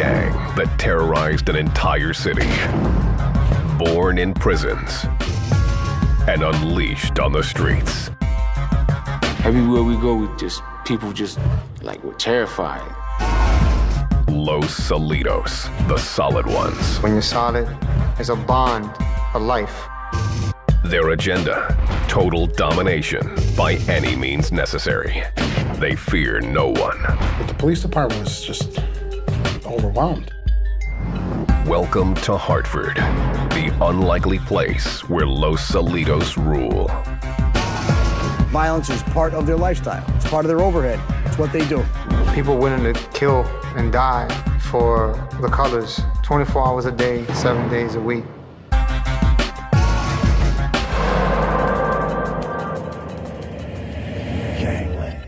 gang that terrorized an entire city. Born in prisons and unleashed on the streets. Everywhere we go, people were terrified. Los Solitos, the solid ones. When you're solid, it's a bond, a life. Their agenda, total domination by any means necessary. They fear no one. But the police department was just overwhelmed. Welcome to Hartford, the unlikely place where Los Solitos rule. Violence is part of their lifestyle. It's part of their overhead. It's what they do. People willing to kill and die for the colors, 24 hours a day, 7 days a week. Gangland.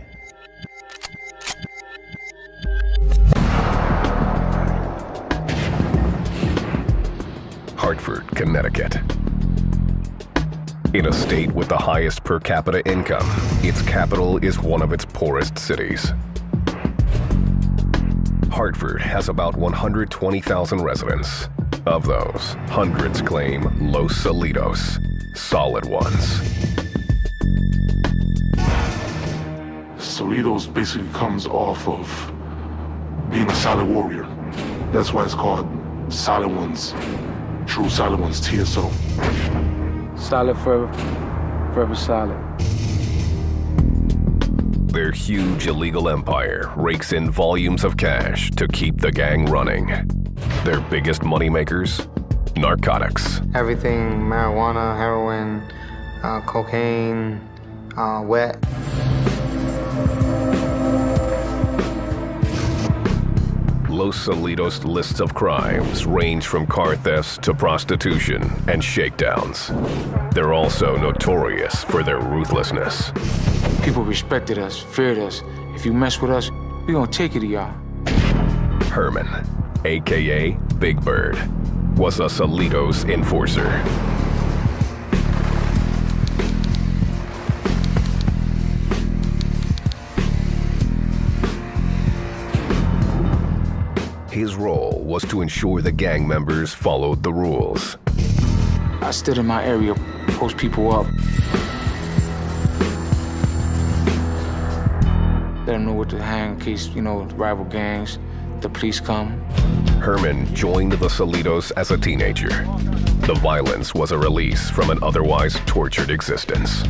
Hartford, Connecticut. In a state with the highest per capita income, its capital is one of its poorest cities. Hartford has about 120,000 residents. Of those, hundreds claim Los Solitos, solid ones. Solitos basically comes off of being a solid warrior. That's why it's called Solid Ones. True Solid Ones, TSO. Solid forever, forever solid. Their huge illegal empire rakes in volumes of cash to keep the gang running. Their biggest moneymakers? Narcotics. Everything, marijuana, heroin, cocaine, wet. Los Solitos' lists of crimes range from car thefts to prostitution and shakedowns. They're also notorious for their ruthlessness. People respected us, feared us. If you mess with us, we gonna take it to y'all. Herman, AKA Big Bird, was a Solitos enforcer. His role was to ensure the gang members followed the rules. I stood in my area, post people up. Let them know what to hang in case, rival gangs, the police come. Herman joined the Solitos as a teenager. The violence was a release from an otherwise tortured existence.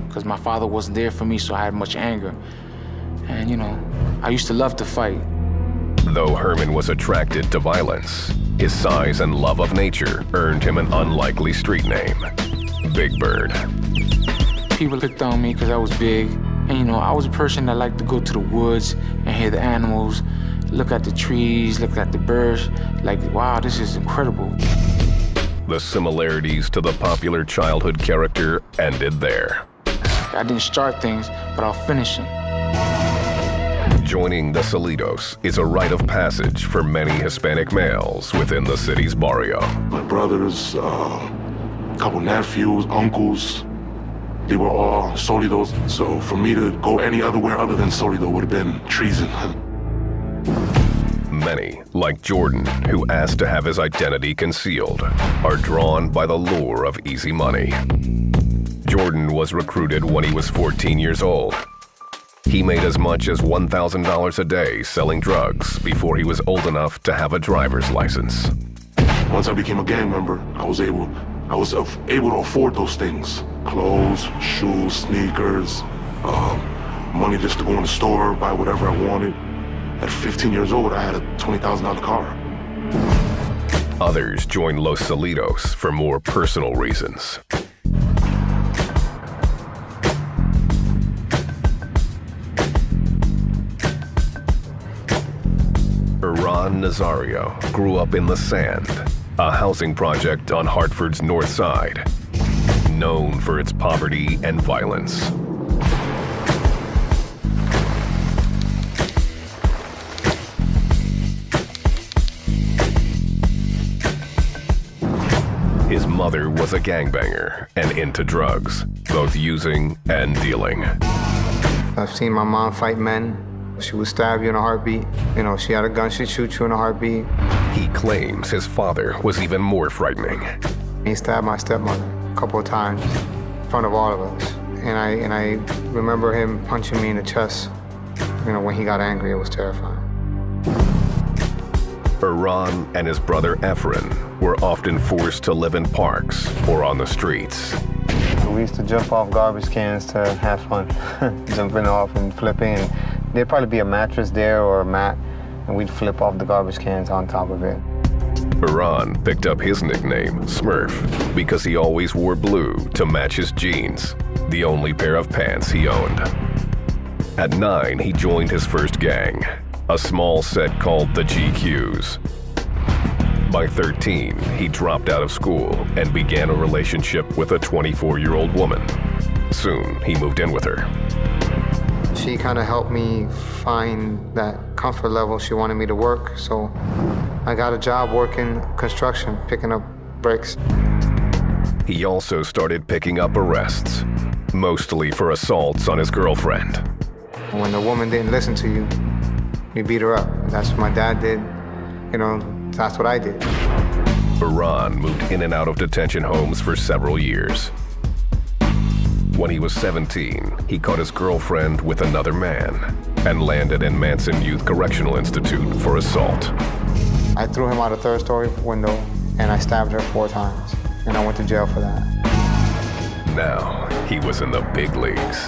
Because my father wasn't there for me, so I had much anger. And, I used to love to fight. Though Herman was attracted to violence, his size and love of nature earned him an unlikely street name, Big Bird. People picked on me because I was big. And, I was a person that liked to go to the woods and hear the animals, look at the trees, look at the birds, like, wow, this is incredible. The similarities to the popular childhood character ended there. I didn't start things, but I'll finish them. Joining the Solitos is a rite of passage for many Hispanic males within the city's barrio. My brothers, a couple nephews, uncles, they were all Solitos. So for me to go any other where other than Solito would have been treason. Many, like Jordan, who asked to have his identity concealed, are drawn by the lure of easy money. Jordan was recruited when he was 14 years old. He made as much as $1,000 a day selling drugs before he was old enough to have a driver's license. Once I became a gang member, I was able to afford those things. Clothes, shoes, sneakers, money just to go in the store, buy whatever I wanted. At 15 years old, I had a $20,000 car. Others joined Los Solitos for more personal reasons. Iran Nazario grew up in The Sand, a housing project on Hartford's north side, known for its poverty and violence. His mother was a gangbanger and into drugs, both using and dealing. I've seen my mom fight men She would stab you in a heartbeat. You know, she had a gun, she'd shoot you in a heartbeat. He claims his father was even more frightening. He stabbed my stepmother a couple of times in front of all of us. And I remember him punching me in the chest. You know, when he got angry, it was terrifying. Iran and his brother Efren were often forced to live in parks or on the streets. We used to jump off garbage cans to have fun, jumping off and flipping. And there'd probably be a mattress there or a mat, and we'd flip off the garbage cans on top of it. Iran picked up his nickname, Smurf, because he always wore blue to match his jeans, the only pair of pants he owned. At 9, he joined his first gang, a small set called the GQs. By 13, he dropped out of school and began a relationship with a 24-year-old woman. Soon, he moved in with her. She kind of helped me find that comfort level she wanted me to work, so I got a job working construction, picking up bricks. He also started picking up arrests, mostly for assaults on his girlfriend. When the woman didn't listen to you, you beat her up. That's what my dad did. You know, that's what I did. Iran moved in and out of detention homes for several years. When he was 17, he caught his girlfriend with another man and landed in Manson Youth Correctional Institute for assault. I threw him out a third-story window, and I stabbed her 4 times, and I went to jail for that. Now, he was in the big leagues.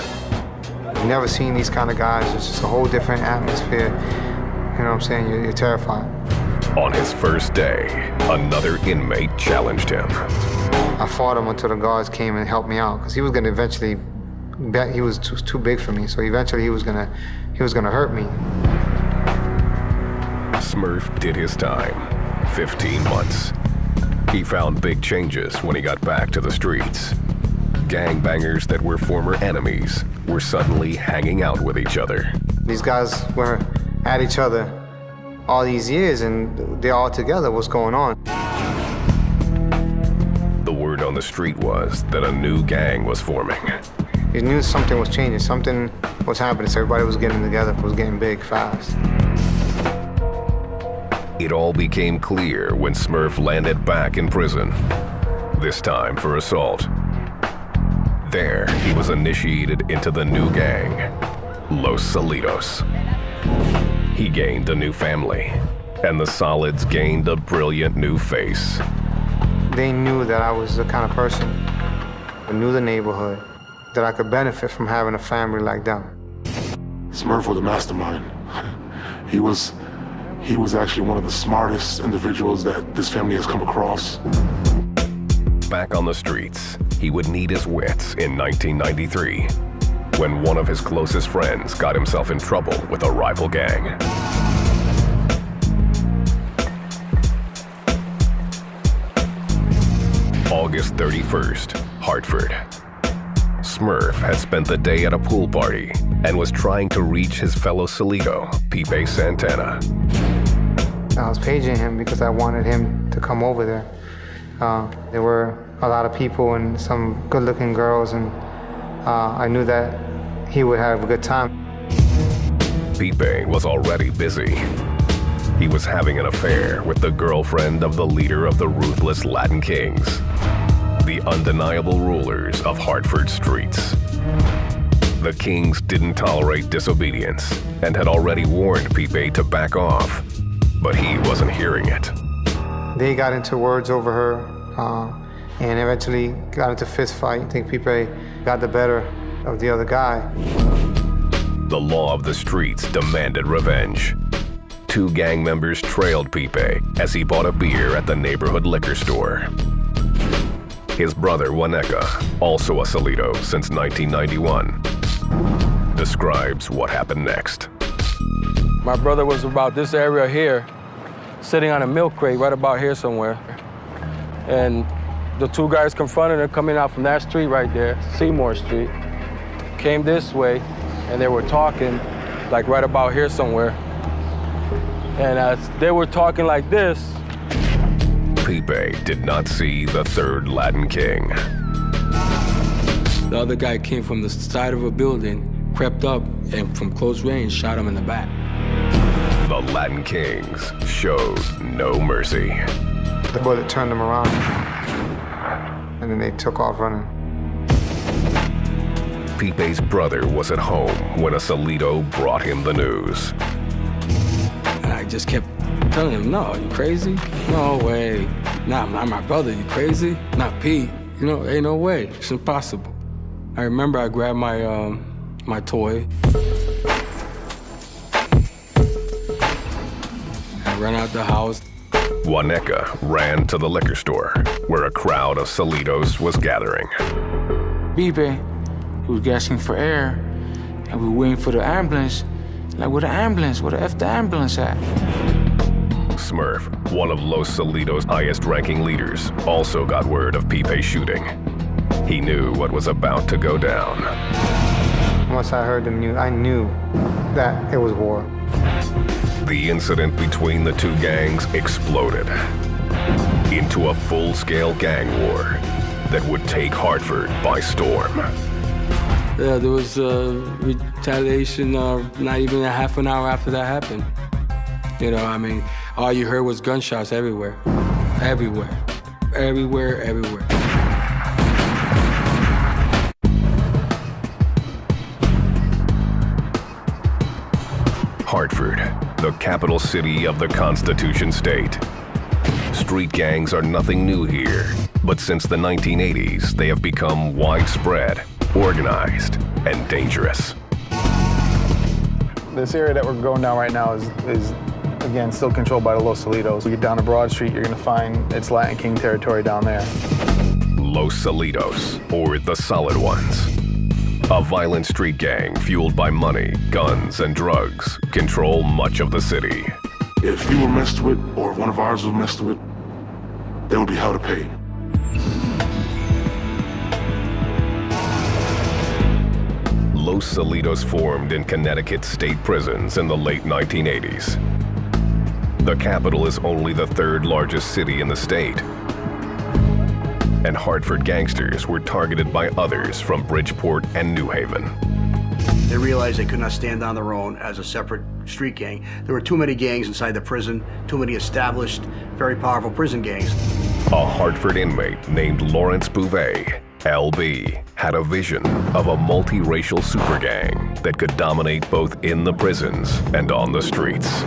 I've never seen these kind of guys. It's just a whole different atmosphere. You know what I'm saying? You're terrified. On his first day, another inmate challenged him. I fought him until the guards came and helped me out, because he was going to eventually, he was too big for me, so eventually he was gonna hurt me. Smurf did his time, 15 months. He found big changes when he got back to the streets. Gangbangers that were former enemies were suddenly hanging out with each other. These guys were at each other all these years, and they're all together. What's going on? The word on the street was that a new gang was forming. You knew something was changing, something was happening, so everybody was getting together, was getting big fast. It all became clear when Smurf landed back in prison, this time for assault. There, he was initiated into the new gang, Los Solitos. He gained a new family, and the Solids gained a brilliant new face. They knew that I was the kind of person who knew the neighborhood, that I could benefit from having a family like them. Smurf was a mastermind. He was actually one of the smartest individuals that this family has come across. Back on the streets, he would need his wits in 1993, when one of his closest friends got himself in trouble with a rival gang. August 31st, Hartford. Smurf had spent the day at a pool party and was trying to reach his fellow Solito, Pipe Santana. I was paging him because I wanted him to come over there. There were a lot of people and some good-looking girls, and I knew that he would have a good time. Pipe was already busy. He was having an affair with the girlfriend of the leader of the ruthless Latin Kings, the undeniable rulers of Hartford streets. The Kings didn't tolerate disobedience and had already warned Pipe to back off, but he wasn't hearing it. They got into words over her, and eventually got into fist fight. I think Pipe got the better of the other guy. The law of the streets demanded revenge. 2 gang members trailed Pipe as he bought a beer at the neighborhood liquor store. His brother, Waneka, also a Solito since 1991, describes what happened next. My brother was about this area here, sitting on a milk crate right about here somewhere. And the 2 guys confronted him coming out from that street right there, Seymour Street, came this way, and they were talking like right about here somewhere. And as they were talking like this, Pipe did not see the 3rd Latin King. the other guy came from the side of a building crept up and from close range shot him in the back. The Latin Kings showed no mercy. The bullet turned them around, and then they took off running. Pipe's brother was at home when a Salido brought him the news. And I just kept telling him, no, you crazy? No way. Not my brother, you crazy? Not Pete. You know, ain't no way. It's impossible. I remember I grabbed my my toy. I ran out the house. Waneka ran to the liquor store, where a crowd of Salidos was gathering. Pipe, he was gasping for air, and we were waiting for the ambulance. Like, where the ambulance? Where the F the ambulance at? Smurf, one of Los Salidos' highest-ranking leaders, also got word of Pipe's shooting. He knew what was about to go down. Once I heard the news, I knew that it was war. The incident between the two gangs exploded into a full-scale gang war that would take Hartford by storm. Yeah, there was retaliation not even a half an hour after that happened. You know, I mean, all you heard was gunshots everywhere. Everywhere. Everywhere, everywhere. Hartford, the capital city of the Constitution State. Street gangs are nothing new here, but since the 1980s, they have become widespread, organized, and dangerous. This area that we're going down right now is again, still controlled by the Los Salidos. We get down to Broad Street, you're gonna find it's Latin King territory down there. Los Salidos, or the Solid Ones. A violent street gang fueled by money, guns, and drugs control much of the city. If you were messed with, or one of ours was messed with, there would be hell to pay. Los Salidos formed in Connecticut state prisons in the late 1980s. The capital is only the third largest city in the state. And Hartford gangsters were targeted by others from Bridgeport and New Haven. They realized they could not stand on their own as a separate street gang. There were too many gangs inside the prison, too many established, very powerful prison gangs. A Hartford inmate named Lawrence Bouvet, LB, had a vision of a multiracial super gang that could dominate both in the prisons and on the streets.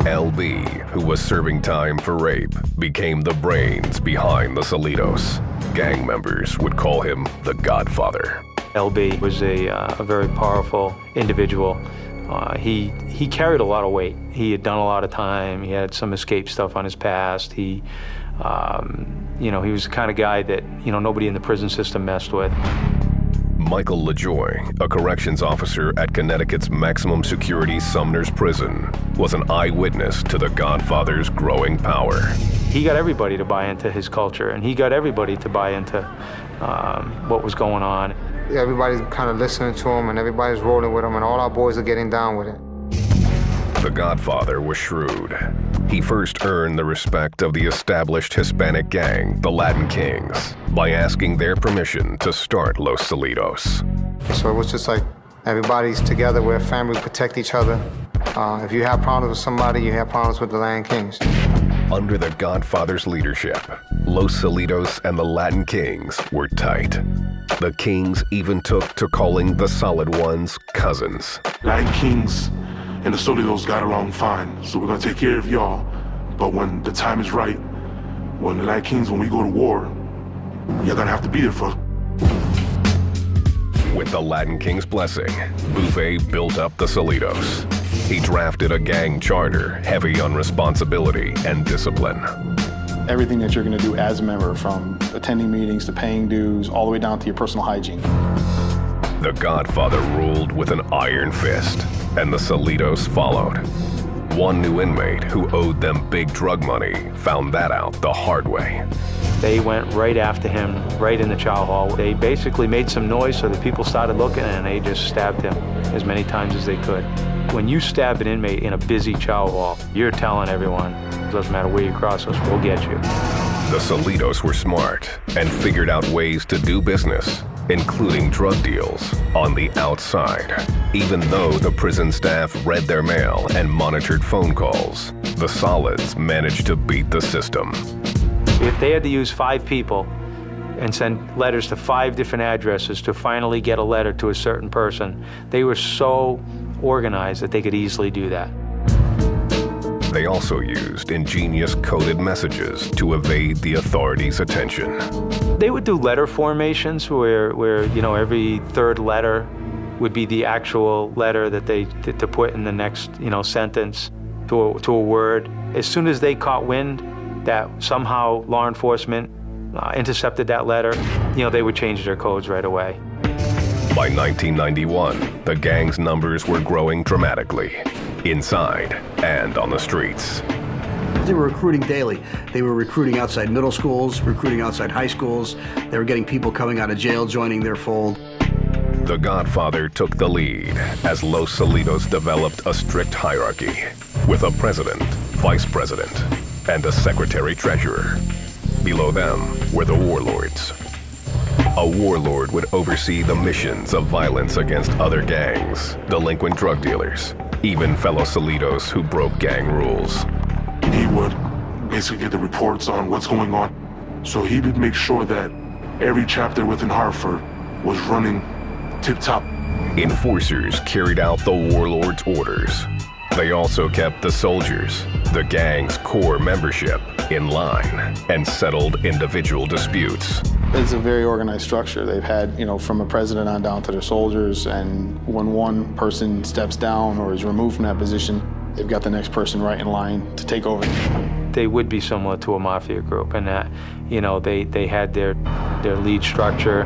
LB, who was serving time for rape, became the brains behind the Salidos. Gang members would call him the Godfather. LB was a very powerful individual. He carried a lot of weight. He had done a lot of time. He had some escape stuff on his past. He was the kind of guy that, nobody in the prison system messed with. Michael LaJoy, a corrections officer at Connecticut's maximum security Sumner's prison, was an eyewitness to the Godfather's growing power. He got everybody to buy into his culture, and he got everybody to buy into what was going on. Everybody's kind of listening to him, and everybody's rolling with him, and all our boys are getting down with it. The Godfather was shrewd. He first earned the respect of the established Hispanic gang, the Latin Kings, by asking their permission to start Los Salidos. So it was just like everybody's together, we're a family, we protect each other. If you have problems with somebody, you have problems with the Latin Kings. Under the Godfather's leadership, Los Salidos and the Latin Kings were tight. The Kings even took to calling the Solid Ones cousins. Latin Kings and the Salidos got along fine, so we're gonna take care of y'all. But when the time is right, when the Latin Kings, when we go to war, you're gonna have to be there for us. With the Latin King's blessing, Bouvet built up the Salidos. He drafted a gang charter heavy on responsibility and discipline. Everything that you're going to do as a member, from attending meetings to paying dues, all the way down to your personal hygiene. The Godfather ruled with an iron fist, and the Salidos followed. One new inmate who owed them big drug money found that out the hard way. They went right after him, right in the chow hall. They basically made some noise so that people started looking, and they just stabbed him as many times as they could. When you stab an inmate in a busy chow hall, you're telling everyone, it doesn't matter where you cross us, we'll get you. The Salitos were smart and figured out ways to do business, including drug deals, on the outside. Even though the prison staff read their mail and monitored phone calls, the Solids managed to beat the system. If they had to use 5 people and send letters to 5 different addresses to finally get a letter to a certain person, they were so organized that they could easily do that. They also used ingenious coded messages to evade the authorities' attention. They would do letter formations where you know, every third letter would be the actual letter that they to put in the next, you know, sentence to a word. As soon as they caught wind that somehow law enforcement intercepted that letter, you know, they would change their codes right away. By 1991, the gang's numbers were growing dramatically, inside and on the streets. They were recruiting daily. They were recruiting outside middle schools, recruiting outside high schools. They were getting people coming out of jail joining their fold. The Godfather took the lead as Los Salitos developed a strict hierarchy with a president, vice president, and a secretary-treasurer. Below them were the warlords. A warlord would oversee the missions of violence against other gangs, delinquent drug dealers, even fellow Salitos who broke gang rules. He would basically get the reports on what's going on. So he would make sure that every chapter within Hartford was running tip-top. Enforcers carried out the warlord's orders. They also kept the soldiers, the gang's core membership, in line and settled individual disputes. It's a very organized structure. They've had, you know, from a president on down to their soldiers, and when one person steps down or is removed from that position, they've got the next person right in line to take over. They would be similar to a mafia group in that, you know, they had their lead structure,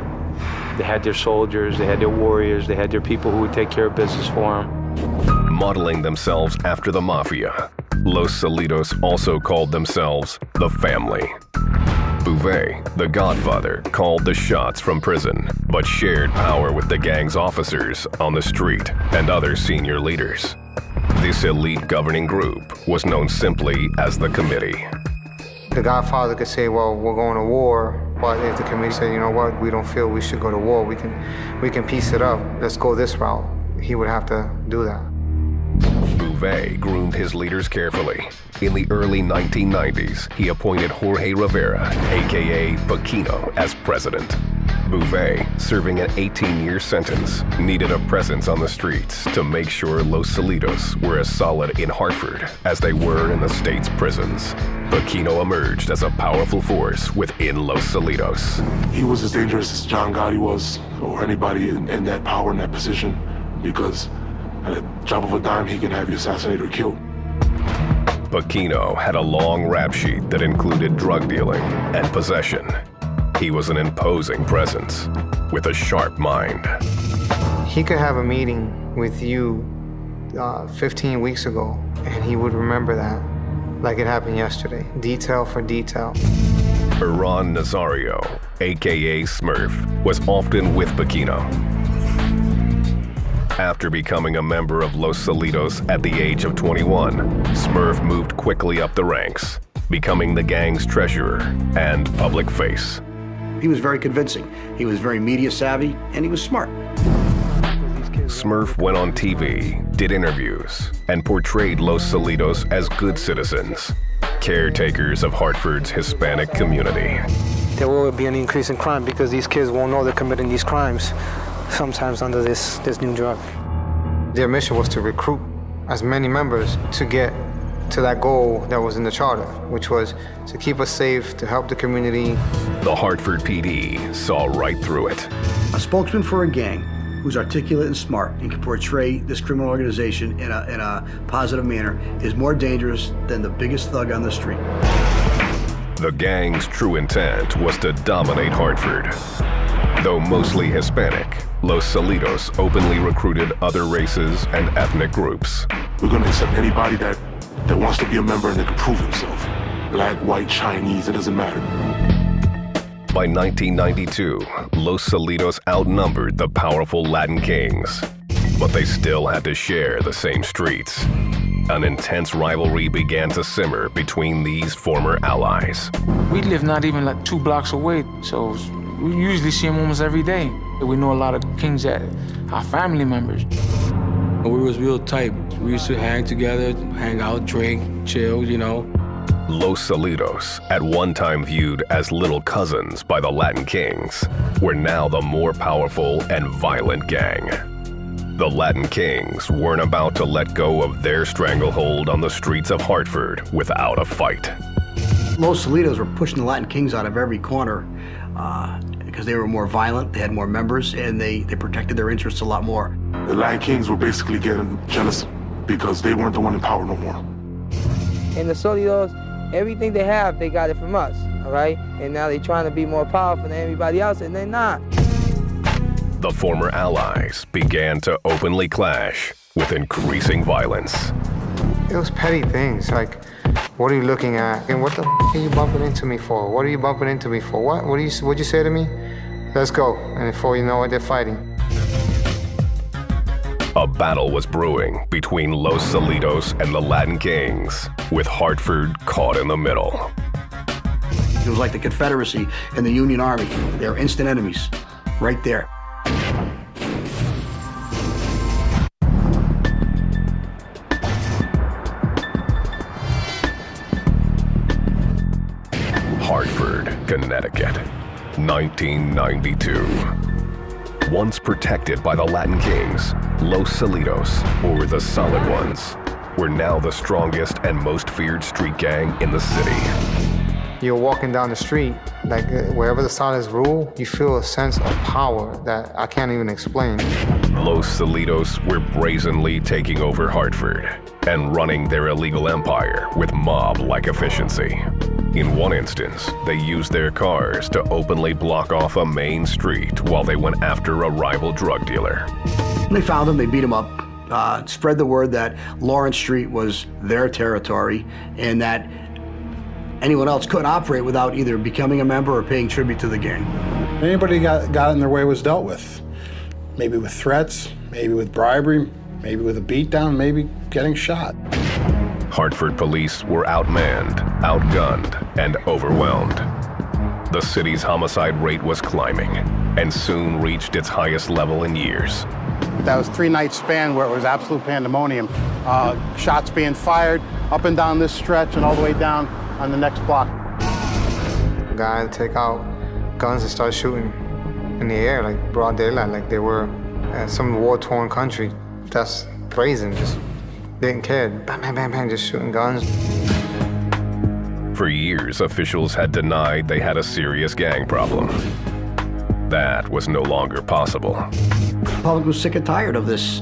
they had their soldiers, they had their warriors, they had their people who would take care of business for them. Modeling themselves after the mafia, Los Salitos also called themselves the family. Bouvet, the Godfather, called the shots from prison, but shared power with the gang's officers on the street and other senior leaders. This elite governing group was known simply as the Committee. The Godfather could say, well, we're going to war, but if the committee said, you know what, we don't feel we should go to war, we can piece it up, let's go this route, he would have to do that. Bouvet groomed his leaders carefully. In the early 1990s, he appointed Jorge Rivera, aka Paquino, as president. Bouvet, serving an 18-year sentence, needed a presence on the streets to make sure Los Salitos were as solid in Hartford as they were in the state's prisons. Paquino emerged as a powerful force within Los Salitos. He was as dangerous as John Gotti was, or anybody in that power, in that position, because at a drop of a dime, he can have you assassinated or killed. Paquino had a long rap sheet that included drug dealing and possession. He was an imposing presence with a sharp mind. He could have a meeting with you 15 weeks ago, and he would remember that like it happened yesterday, detail for detail. Iran Nazario, aka Smurf, was often with Paquino. After becoming a member of Los Salitos at the age of 21, Smurf moved quickly up the ranks, becoming the gang's treasurer and public face. He was very convincing. He was very media savvy, and he was smart. Smurf went on TV, did interviews, and portrayed Los Salitos as good citizens, caretakers of Hartford's Hispanic community. There will be an increase in crime because these kids won't know they're committing these crimes, sometimes under this new drug. Their mission was to recruit as many members to get to that goal that was in the charter, which was to keep us safe, to help the community. The Hartford PD saw right through it. A spokesman for a gang who's articulate and smart and can portray this criminal organization in a positive manner is more dangerous than the biggest thug on the street. The gang's true intent was to dominate Hartford. Though mostly Hispanic, Los Salitos openly recruited other races and ethnic groups. We're gonna accept anybody that wants to be a member and that can prove himself. Black, white, Chinese, it doesn't matter. By 1992, Los Salitos outnumbered the powerful Latin Kings, but they still had to share the same streets. An intense rivalry began to simmer between these former allies. We live not even like 2 blocks away, so we usually see them almost every day. We know a lot of Kings that are family members. We was real tight. We used to hang together, hang out, drink, chill, you know. Los Salitos, at one time viewed as little cousins by the Latin Kings, were now the more powerful and violent gang. The Latin Kings weren't about to let go of their stranglehold on the streets of Hartford without a fight. Los Salitos were pushing the Latin Kings out of every corner because they were more violent, they had more members, and they protected their interests a lot more. The Latin Kings were basically getting jealous because they weren't the one in power no more. And the Salitos, everything they have, they got it from us, all right? And now they're trying to be more powerful than everybody else, and they're not. The former allies began to openly clash with increasing violence. It was petty things, like, what are you looking at? And what the are you bumping into me for? What are you bumping into me for? What'd you say to me? Let's go. And before you know it, they're fighting. A battle was brewing between Los Salitos and the Latin Kings, with Hartford caught in the middle. It was like the Confederacy and the Union Army. They were instant enemies, right there. Hartford, Connecticut, 1992. Once protected by the Latin Kings, Los Salitos, or the Solid Ones, were now the strongest and most feared street gang in the city. You're walking down the street, like wherever the Solids rule, you feel a sense of power that I can't even explain. Los Salitos were brazenly taking over Hartford and running their illegal empire with mob-like efficiency. In one instance, they used their cars to openly block off a main street while they went after a rival drug dealer. They found him, they beat him up, spread the word that Lawrence Street was their territory and that anyone else couldn't operate without either becoming a member or paying tribute to the gang. Anybody got in their way was dealt with. Maybe with threats, maybe with bribery, maybe with a beatdown, maybe getting shot. Hartford police were outmanned, outgunned, and overwhelmed. The city's homicide rate was climbing and soon reached its highest level in years. That was 3-night span where it was absolute pandemonium. Shots being fired up and down this stretch and all the way down on the next block. Guys take out guns and start shooting in the air, like broad daylight, like they were in some war-torn country. That's brazen, just didn't care. Bang, bang, bang, bang, just shooting guns. For years, officials had denied they had a serious gang problem. That was no longer possible. The public was sick and tired of this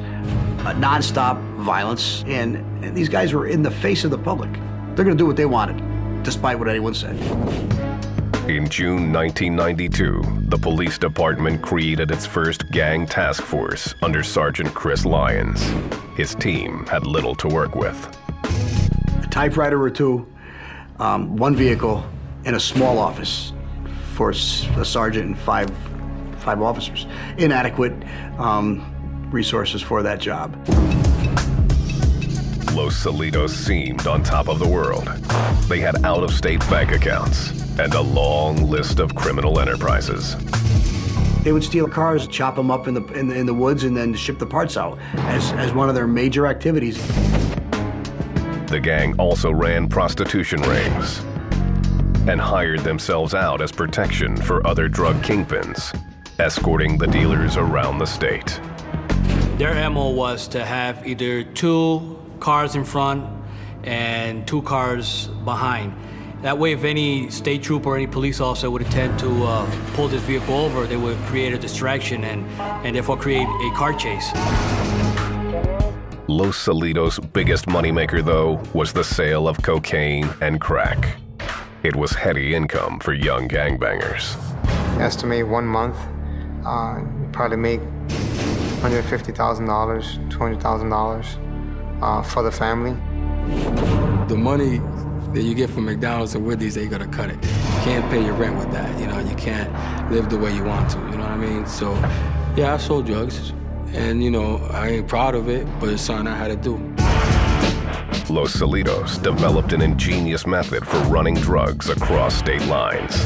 nonstop violence, and these guys were in the face of the public. They're gonna do what they wanted, despite what anyone said. In June 1992, the police department created its first gang task force under Sergeant Chris Lyons. His team had little to work with. A typewriter or two, one vehicle, and a small office for a sergeant and five officers. Inadequate resources for that job. Los Salitos seemed on top of the world. They had out-of-state bank accounts and a long list of criminal enterprises. They would steal cars, chop them up in the woods, and then ship the parts out as one of their major activities. The gang also ran prostitution rings and hired themselves out as protection for other drug kingpins, escorting the dealers around the state. Their MO was to have either 2 cars in front and 2 cars behind. That way, if any state trooper or any police officer would attempt to pull this vehicle over, they would create a distraction and therefore create a car chase. Los Salitos' biggest moneymaker, though, was the sale of cocaine and crack. It was heady income for young gangbangers. Estimate 1 month, You probably make $150,000, $200,000 for the family. The money that you get from McDonald's and Wendy's, they gotta cut it. You can't pay your rent with that, you know, you can't live the way you want to, you know what I mean? So, yeah, I sold drugs, and, you know, I ain't proud of it, but it's something I had to do. Los Salitos developed an ingenious method for running drugs across state lines.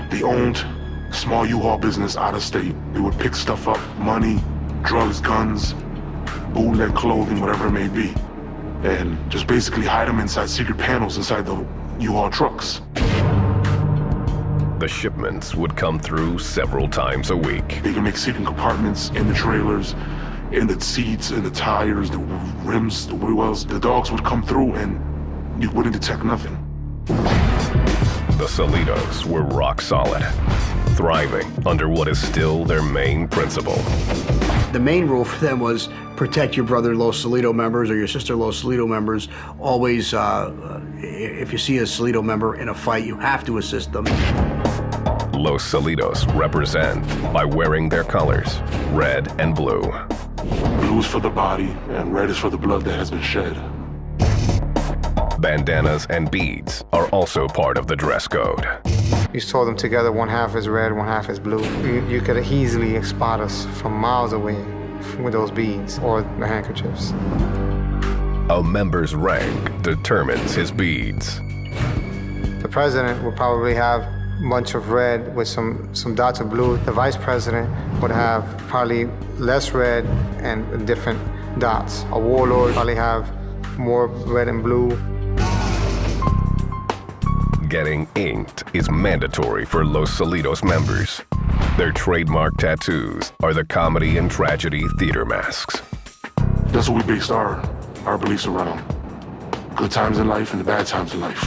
They owned a small U-Haul business out of state. They would pick stuff up, money, drugs, guns, bootleg clothing, whatever it may be, and just basically hide them inside secret panels inside the U-Haul trucks. The shipments would come through several times a week. They could make secret compartments in the trailers, in the seats, in the tires, the rims, the wheel wells. The dogs would come through and you wouldn't detect nothing. The Salitos were rock solid, thriving under what is still their main principle. The main rule for them was protect your brother Los Salito members or your sister Los Salito members. Always, if you see a Salito member in a fight, you have to assist them. Los Salitos represent by wearing their colors, red and blue. Blue is for the body, and red is for the blood that has been shed. Bandanas and beads are also part of the dress code. You saw them together, one half is red, one half is blue. You could easily spot us from miles away with those beads or the handkerchiefs. A member's rank determines his beads. The president would probably have a bunch of red with some dots of blue. The vice president would have probably less red and different dots. A warlord would probably have more red and blue. Getting inked is mandatory for Los Salitos members. Their trademark tattoos are the comedy and tragedy theater masks. That's what we based our beliefs around. Good times in life and the bad times in life.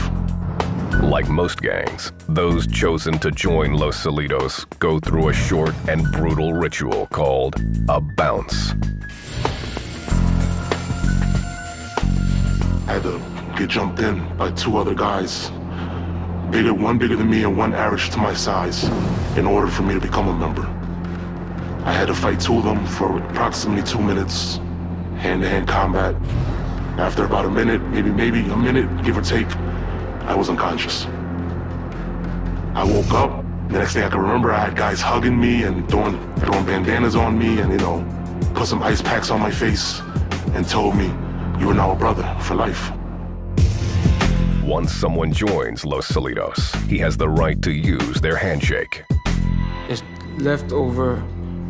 Like most gangs, those chosen to join Los Salitos go through a short and brutal ritual called a bounce. I had to get jumped in by two other guys. One bigger than me and one average to my size, in order for me to become a member. I had to fight two of them for approximately 2 minutes, hand-to-hand combat. After about a minute, maybe a minute, give or take, I was unconscious. I woke up, the next thing I could remember, I had guys hugging me and throwing bandanas on me and, you know, put some ice packs on my face and told me, "You are now a brother for life." Once someone joins Los Salitos, he has the right to use their handshake. It's left over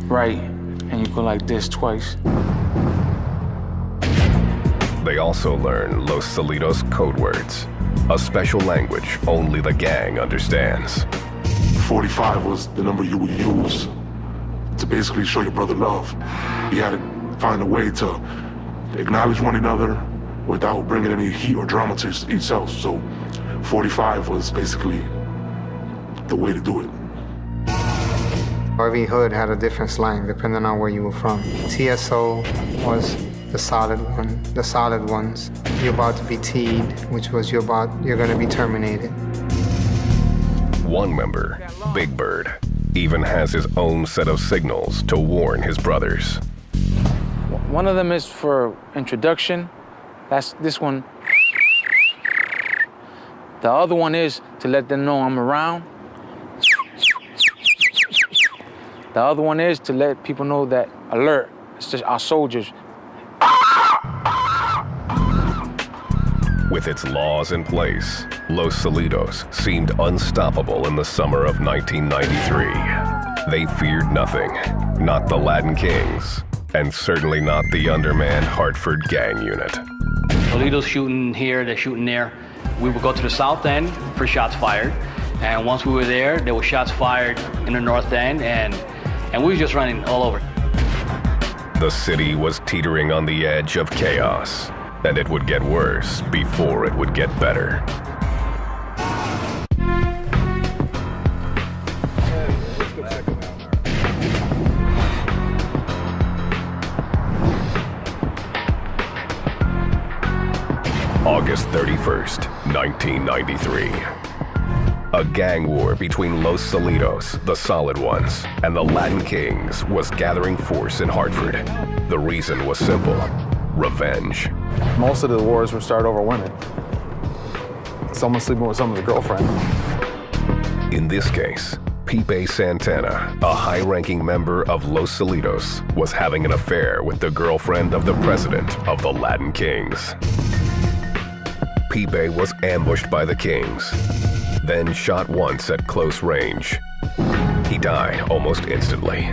right, and you go like this twice. They also learn Los Salitos code words, a special language only the gang understands. 45 was the number you would use to basically show your brother love. You had to find a way to acknowledge one another without bringing any heat or drama to yourself. So 45 was basically the way to do it. Every hood had a different slang depending on where you were from. TSO was the solid one, the solid ones. You're about to be T'd, which was you're gonna be terminated. One member, Big Bird, even has his own set of signals to warn his brothers. One of them is for introduction. That's this one. The other one is to let them know I'm around. The other one is to let people know that alert. It's just our soldiers. With its laws in place, Los Salitos seemed unstoppable in the summer of 1993. They feared nothing, not the Latin Kings, and certainly not the undermanned Hartford gang unit. Salitos shooting here, they're shooting there. We would go to the south end for shots fired, and once we were there were shots fired in the north end, and we were just running all over. The city was teetering on the edge of chaos, and it would get worse before it would get better. August 31st, 1993. A gang war between Los Salidos, the Solid Ones, and the Latin Kings was gathering force in Hartford. The reason was simple: revenge. Most of the wars were started over women. Someone sleeping with someone's girlfriend. In this case, Pipe Santana, a high-ranking member of Los Salidos, was having an affair with the girlfriend of the president of the Latin Kings. Pipe was ambushed by the Kings, then shot once at close range. He died almost instantly.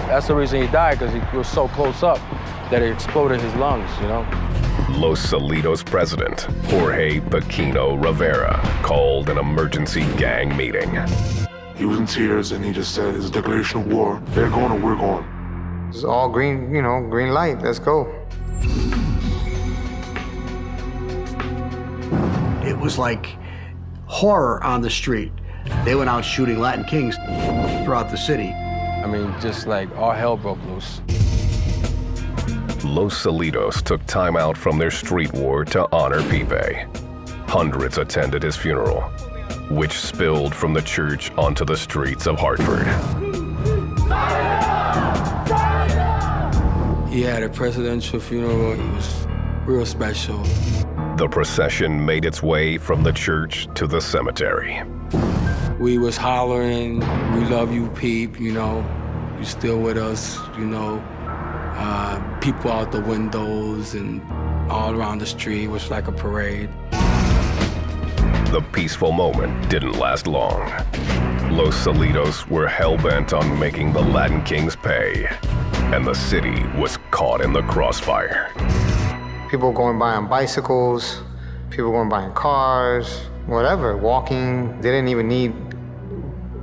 That's the reason he died, because he was so close up that it exploded his lungs, you know? Los Salidos president, Jorge Paquino Rivera, called an emergency gang meeting. He was in tears and he just said, it's a declaration of war. They're going or we're going. It's all green, green light, let's go. It was like horror on the street. They went out shooting Latin Kings throughout the city. I mean, just like all hell broke loose. Los Salidos took time out from their street war to honor Pipe. Hundreds attended his funeral, which spilled from the church onto the streets of Hartford. He had a presidential funeral. It was real special. The procession made its way from the church to the cemetery. We was hollering, "We love you, Peep, you still with us, people out the windows and all around the street. It was like a parade. The peaceful moment didn't last long. Los Salidos were hell-bent on making the Latin Kings pay, and the city was caught in the crossfire. People going by on bicycles, people going by in cars, whatever, walking. They didn't even need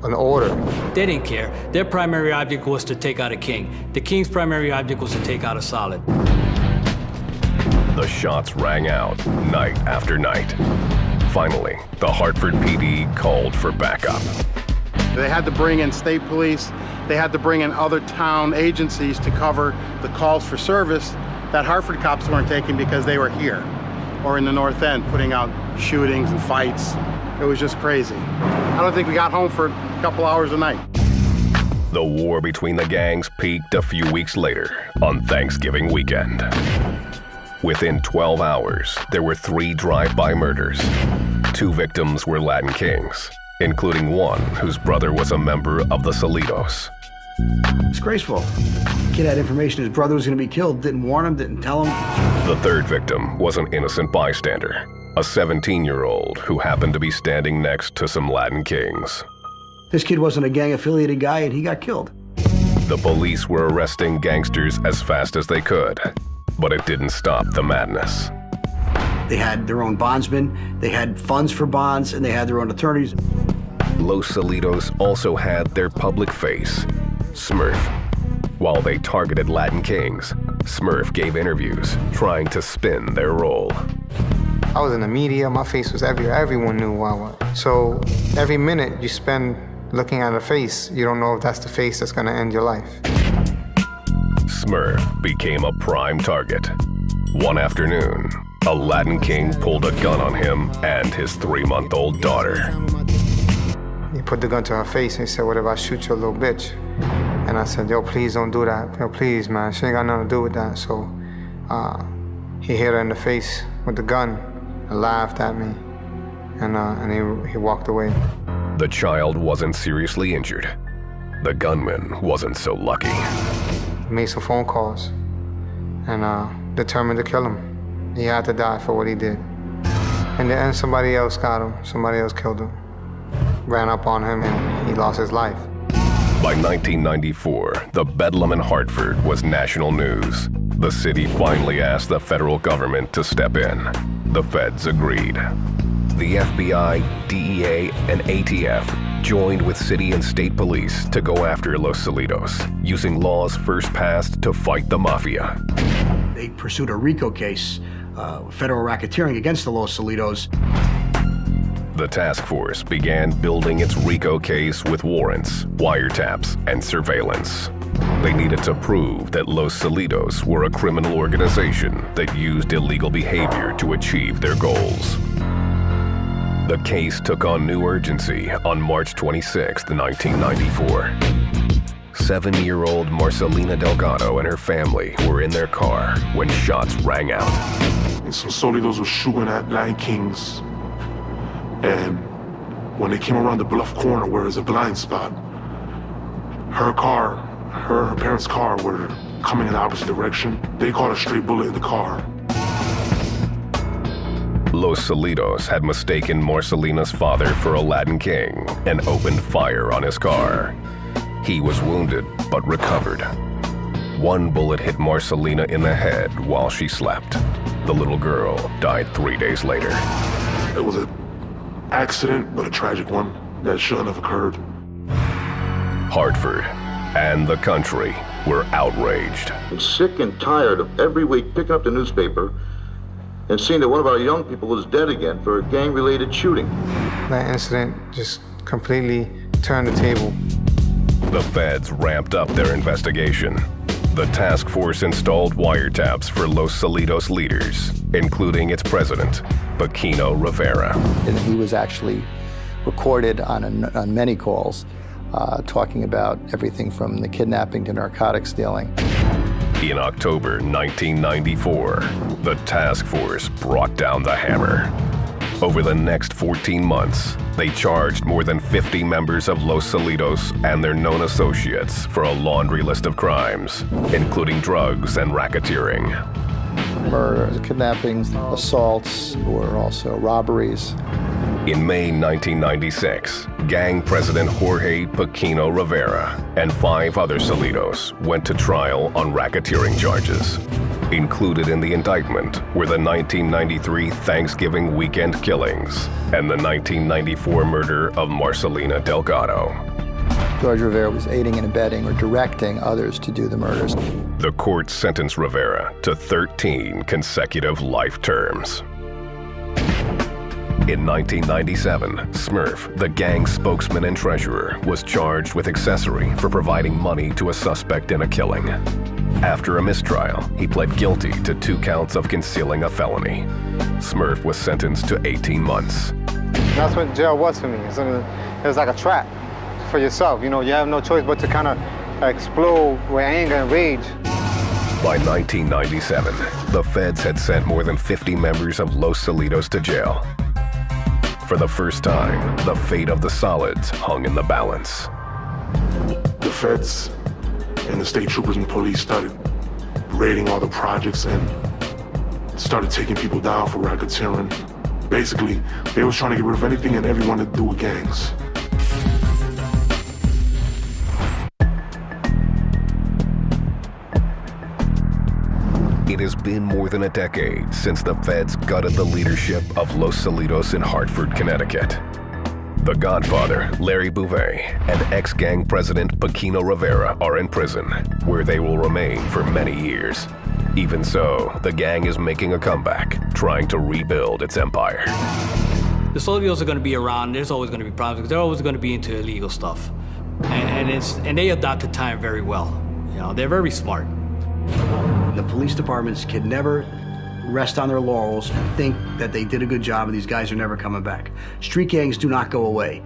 an order. They didn't care. Their primary object was to take out a king. The king's primary object was to take out a Solid. The shots rang out night after night. Finally, the Hartford PD called for backup. They had to bring in state police. They had to bring in other town agencies to cover the calls for service that Hartford cops weren't taking because they were here or in the North End putting out shootings and fights. It was just crazy. I don't think we got home for a couple hours a night. The war between the gangs peaked a few weeks later on Thanksgiving weekend. Within 12 hours, there were 3 drive-by murders. 2 victims were Latin Kings, including one whose brother was a member of the Salidos. Disgraceful. Kid had information his brother was going to be killed, didn't warn him, didn't tell him. The third victim was an innocent bystander, a 17-year-old who happened to be standing next to some Latin Kings. This kid wasn't a gang-affiliated guy, and he got killed. The police were arresting gangsters as fast as they could, but it didn't stop the madness. They had their own bondsmen, they had funds for bonds, and they had their own attorneys. Los Salidos also had their public face, Smurf. While they targeted Latin Kings, Smurf gave interviews trying to spin their role. I was in the media, my face was everywhere, everyone knew who I was. So every minute you spend looking at a face, you don't know if that's the face that's gonna end your life. Smurf became a prime target. One afternoon, a Latin King pulled a gun on him and his 3-month-old daughter. He put the gun to her face and he said, "What if I shoot your little bitch?" And I said, "Yo, please don't do that. Yo, please, man, she ain't got nothing to do with that." So he hit her in the face with the gun and laughed at me, and he walked away. The child wasn't seriously injured. The gunman wasn't so lucky. He made some phone calls and determined to kill him. He had to die for what he did. In the end, somebody else got him. Somebody else killed him. Ran up on him and he lost his life. By 1994, the Bedlam in Hartford was national news. The city finally asked the federal government to step in. The feds agreed. The FBI, DEA, and ATF joined with city and state police to go after Los Salidos, using laws first passed to fight the mafia. They pursued a RICO case, federal racketeering against the Los Salidos. The task force began building its RICO case with warrants, wiretaps, and surveillance. They needed to prove that Los Salidos were a criminal organization that used illegal behavior to achieve their goals. The case took on new urgency on March 26, 1994. 7-year-old Marcelina Delgado and her family were in their car when shots rang out. And some Solidos were shooting at Latin Kings. And when they came around the bluff corner where there's a blind spot, her parents' car were coming in the opposite direction. They caught a stray bullet in the car. Los Solidos had mistaken Marcelina's father for a Latin king and opened fire on his car. He was wounded, but recovered. One bullet hit Marcelina in the head while she slept. The little girl died 3 days later. It was an accident, but a tragic one that shouldn't have occurred. Hartford and the country were outraged. I'm sick and tired of every week picking up the newspaper and seeing that one of our young people is dead again for a gang-related shooting. That incident just completely turned the table. The feds ramped up their investigation. The task force installed wiretaps for Los Solidos leaders, including its president, Paquino Rivera. And he was actually recorded on many calls, talking about everything from the kidnapping to narcotics dealing. In October 1994, the task force brought down the hammer. Over the next 14 months, they charged more than 50 members of Los Solidos and their known associates for a laundry list of crimes, including drugs and racketeering. Murders, kidnappings, assaults, or also robberies. In May 1996, gang president Jorge Paquino Rivera and 5 other Solidos went to trial on racketeering charges. Included in the indictment were the 1993 Thanksgiving weekend killings and the 1994 murder of Marcelina Delgado. George Rivera was aiding and abetting or directing others to do the murders. The court sentenced Rivera to 13 consecutive life terms. In 1997, Smurf, the gang's spokesman and treasurer, was charged with accessory for providing money to a suspect in a killing. After a mistrial, he pled guilty to 2 counts of concealing a felony. Smurf was sentenced to 18 months. That's what jail was for me. It was like a trap for yourself. You know, you have no choice but to kind of explode with anger and rage. By 1997, the feds had sent more than 50 members of Los Solidos to jail. For the first time, the fate of the Solids hung in the balance. The feds and the state troopers and police started raiding all the projects and started taking people down for racketeering. Basically, they was trying to get rid of anything and everyone to do with gangs. It has been more than a decade since the feds gutted the leadership of Los Solidos in Hartford, Connecticut. The Godfather, Larry Bouvet, and ex-gang president Paquino Rivera are in prison, where they will remain for many years. Even so, the gang is making a comeback, trying to rebuild its empire. The Solidos are going to be around. There's always going to be problems because they're always going to be into illegal stuff, and they adapt to time very well. You know, they're very smart. The police departments can never rest on their laurels and think that they did a good job and these guys are never coming back. Street gangs do not go away.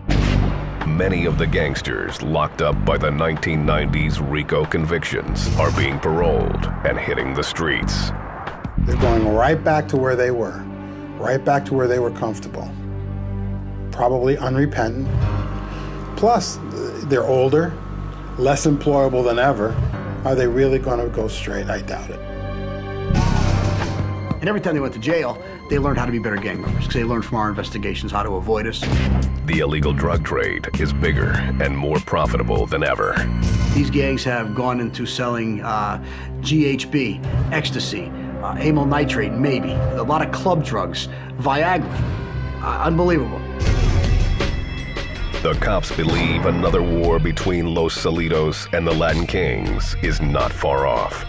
Many of the gangsters locked up by the 1990s RICO convictions are being paroled and hitting the streets. They're going right back to where they were, right back to where they were comfortable. Probably unrepentant. Plus, they're older, less employable than ever. Are they really going to go straight? I doubt it. And every time they went to jail, they learned how to be better gang members because they learned from our investigations how to avoid us. The illegal drug trade is bigger and more profitable than ever. These gangs have gone into selling GHB, ecstasy, amyl nitrate, maybe, a lot of club drugs, Viagra. Unbelievable. The cops believe another war between Los Solidos and the Latin Kings is not far off.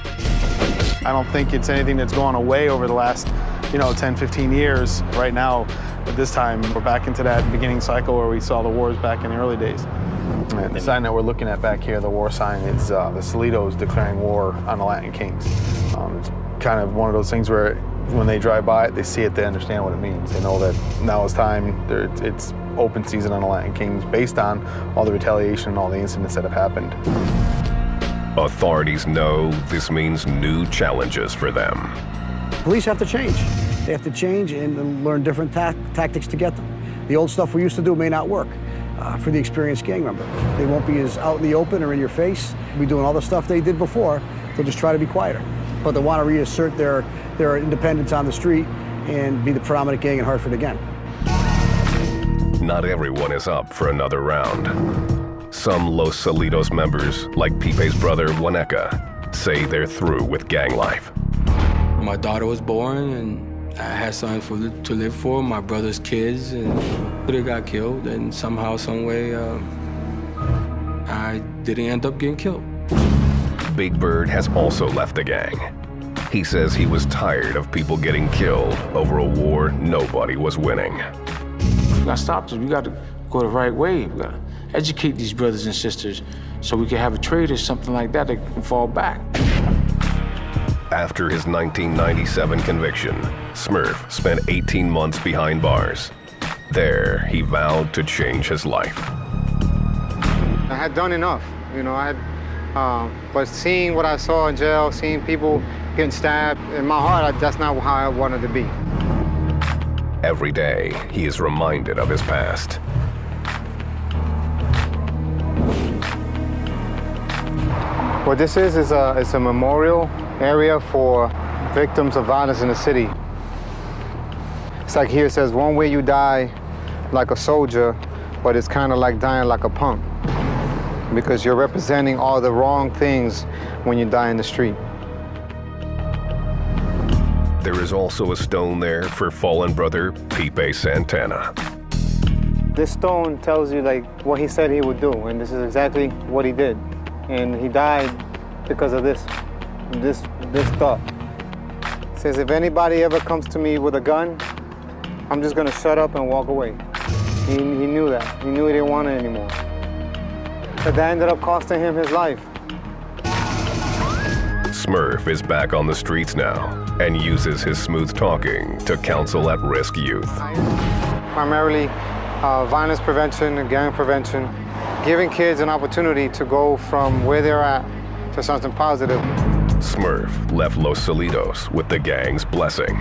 I don't think it's anything that's gone away over the last, 10, 15 years. Right now, at this time, we're back into that beginning cycle where we saw the wars back in the early days. And the sign that we're looking at back here, the war sign, is the Solidos declaring war on the Latin Kings. It's kind of one of those things where When they drive by it, they see it, they understand what it means. They know that now is time, it's open season on the Latin Kings based on all the retaliation and all the incidents that have happened. Authorities know this means new challenges for them. Police have to change. They have to change and learn different tactics to get them. The old stuff we used to do may not work for the experienced gang member. They won't be as out in the open or in your face. Be doing all the stuff they did before. They'll just try to be quieter. But they want to reassert their independence on the street and be the prominent gang in Hartford again. Not everyone is up for another round. Some Los Salitos members, like Pipe's brother Waneka, say they're through with gang life. My daughter was born, and I had something to live for, my brother's kids, and they got killed, and somehow, some way, I didn't end up getting killed. Big Bird has also left the gang. He says he was tired of people getting killed over a war nobody was winning. We gotta stop this. We gotta go the right way. We gotta educate these brothers and sisters so we can have a trade or something like that can fall back. After his 1997 conviction, Smurf spent 18 months behind bars. There, he vowed to change his life. I had done enough, but seeing what I saw in jail, seeing people getting stabbed, in my heart, that's not how I wanted to be. Every day, he is reminded of his past. What this is a memorial area for victims of violence in the city. It's like here it says, one way you die like a soldier, but it's kind of like dying like a punk, because you're representing all the wrong things when you die in the street. There is also a stone there for fallen brother Pipe Santana. This stone tells you what he said he would do, and this is exactly what he did. And he died because of this thought. It says, if anybody ever comes to me with a gun, I'm just gonna shut up and walk away. He knew that. He knew he didn't want it anymore. But that ended up costing him his life. Smurf is back on the streets now and uses his smooth talking to counsel at-risk youth. Primarily violence prevention and gang prevention, giving kids an opportunity to go from where they're at to something positive. Smurf left Los Salitos with the gang's blessing,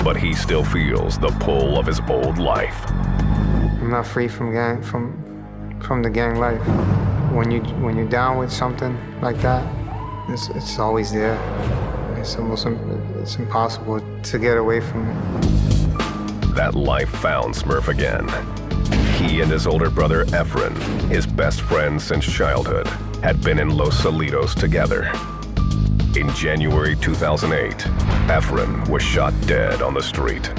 but he still feels the pull of his old life. I'm not free from the gang life. When you're down with something like that, it's always there. It's impossible to get away from it. That life found Smurf again. He and his older brother Efren, his best friend since childhood, had been in Los Salitos together. In January 2008, Efren was shot dead on the street.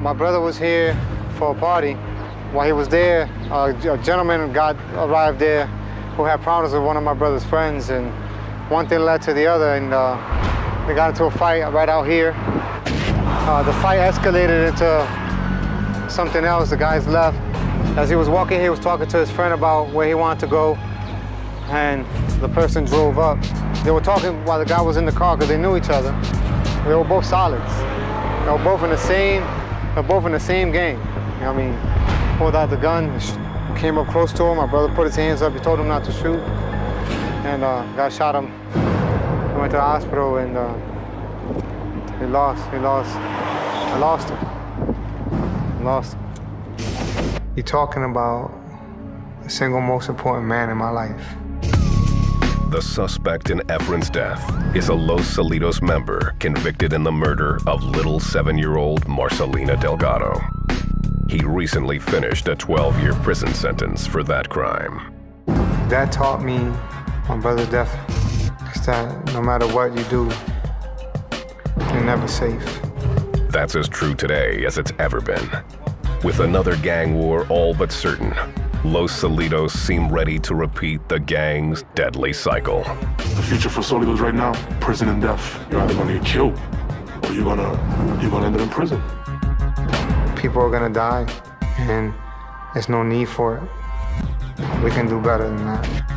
My brother was here for a party. While he was there, a gentleman arrived there who had problems with one of my brother's friends, and one thing led to the other, and they got into a fight right out here. The fight escalated into something else. The guys left. As he was walking, he was talking to his friend about where he wanted to go, and the person drove up. They were talking while the guy was in the car because they knew each other. They were both solids. They were both in the same gang. You know what I mean? Pulled out the gun, came up close to him. My brother put his hands up. He told him not to shoot, and guy shot him. He went to the hospital, and he lost. I lost him. You're talking about the single most important man in my life. The suspect in Efren's death is a Los Salitos member convicted in the murder of little 7-year-old Marcelina Delgado. He recently finished a 12-year prison sentence for that crime. That taught me my brother's death is that no matter what you do, you're never safe. That's as true today as it's ever been. With another gang war all but certain, Los Salitos seem ready to repeat the gang's deadly cycle. The future for Salitos right now, prison and death. You're either gonna get killed or you're gonna end up in prison. People are gonna die, and there's no need for it. We can do better than that.